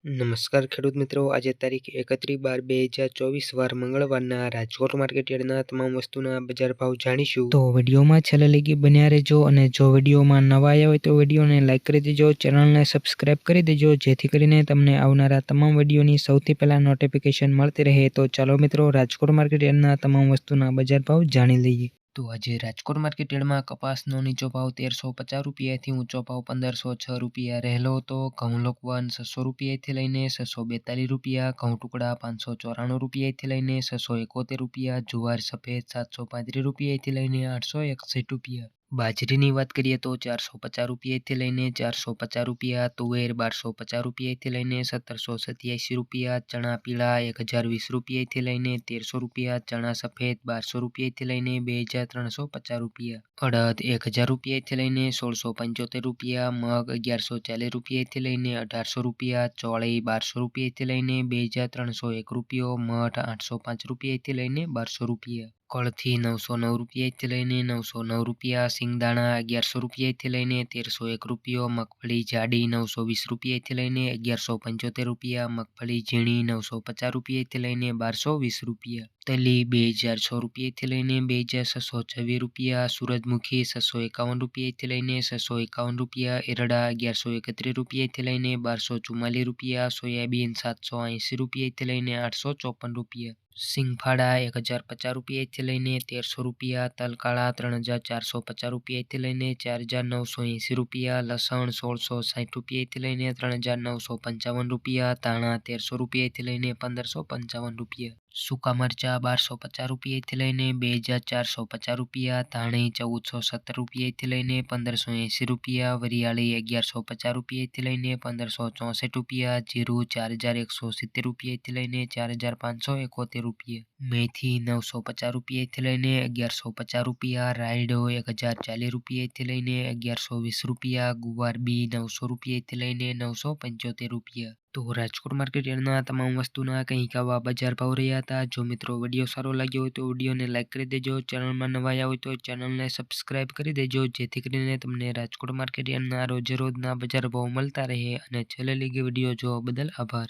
નમસ્કાર ખેડૂત મિત્રો, આજે તારીખ 31/12/2024 વાર મંગળવારના રાજકોટ માર્કેટ યાર્ડના તમામ વસ્તુના બજાર ભાવ જાણીશું. તો વિડીયોમાં છેલ્લે લગી બન્યા રહેજો અને જો વિડીયોમાં નવા આવ્યા હોય તો વિડીયોને લાઇક કરી દેજો, ચેનલને સબસ્ક્રાઇબ કરી દેજો જેથી કરીને તમને આવનારા તમામ વિડીયોની સૌથી પહેલા નોટિફિકેશન મળતી રહે. તો ચાલો મિત્રો, રાજકોટ માર્કેટ યાર્ડના તમામ વસ્તુના બજાર ભાવ જાણી લઈએ. તો આજે રાજકોટ માર્કેટ યાર્ડમાં કપાસનો નીચો ભાવ 1350 રૂપિયાથી ઊંચો ભાવ 1506 રૂપિયા રહેલો હતો. ઘઉં લોકવન 600 રૂપિયાથી લઈને 642 રૂપિયા, ઘઉં ટુકડા 594 રૂપિયાથી લઈને 671 રૂપિયા, જુવાર સફેદ 735 રૂપિયાથી લઈને 861 રૂપિયા. બાજરીની વાત કરીએ તો 450 રૂપિયાથી લઈને 450 રૂપિયા, તુવેર 1250 રૂપિયાથી લઈને 1787 રૂપિયા, ચણા પીળા 1020 રૂપિયાથી લઈને 1300 રૂપિયા, ચણા સફેદ 1200 રૂપિયાથી લઈને 2350 રૂપિયા, અડદ 1000 રૂપિયાથી લઈને 1675 રૂપિયા, મગ 1140 રૂપિયાથી લઈને 1800 રૂપિયા, ચોળી 1200 રૂપિયાથી લઈને 2301 રૂપિયો, મઠ 805 રૂપિયાથી લઈને 1200 રૂપિયા, કળથી 909 રૂપિયાથી લઈને 909 રૂપિયા, સિંગદાણા 1100 રૂપિયાથી લઈને 1301 રૂપિયો, મગફળી જાડી 920 રૂપિયાથી લઈને 1175 રૂપિયા, મગફળી ઝીણી 950 રૂપિયાથી લઈને 1220 રૂપિયા, તલી 2006 રૂપિયાથી લઈને 2626 રૂપિયા, સૂરજમુખી 651 રૂપિયાથી લઈને 651 રૂપિયા, એરડા 1131 રૂપિયાથી લઈને 1244 રૂપિયા, સોયાબીન 780 રૂપિયાથી લઈને 854 રૂપિયા, સિંગફાડા 1050 રૂપિયાથી લઈને 1300 રૂપિયા, તલકાળા 3450 રૂપિયાથી લઈને 4980 રૂપિયા, લસણ 1660 રૂપિયાથી લઈને 3955 રૂપિયા, ધાણા 1300 રૂપિયાથી લઈને 1555 રૂપિયા, સૂકા મરચા 1250 રૂપિયાથી લઈને 2450 રૂપિયા, ધાણી 1417 રૂપિયાથી લઈને 1580 રૂપિયા, વરિયાળી 1150 રૂપિયાથી લઈને 1564 રૂપિયા, જીરું 4170 રૂપિયાથી લઈને 4571 રૂપિયા, મેથી 950 રૂપિયાથી લઈને 1150 રૂપિયા, રાયડો 1040 રૂપિયાથી લઈને 1120 રૂપિયા, ગુવાર બી 900 રૂપિયાથી લઈને 975 રૂપિયા. તો રાજકોટ માર્કેટ યાર્ડના તમામ વસ્તુના કંઈક આવા બજાર ભાવ રહ્યા હતા. જો મિત્રો વિડીયો સારો લાગ્યો હોય તો વિડીયોને લાઇક કરી દેજો, ચેનલમાં નવા આવ્યા હોય તો ચેનલને સબસ્ક્રાઇબ કરી દેજો જેથી કરીને તમને રાજકોટ માર્કેટ યાર્ડના રોજે રોજના બજાર ભાવ મળતા રહે. અને છેલ્લે લગી વિડીયો જોવા બદલ આભાર.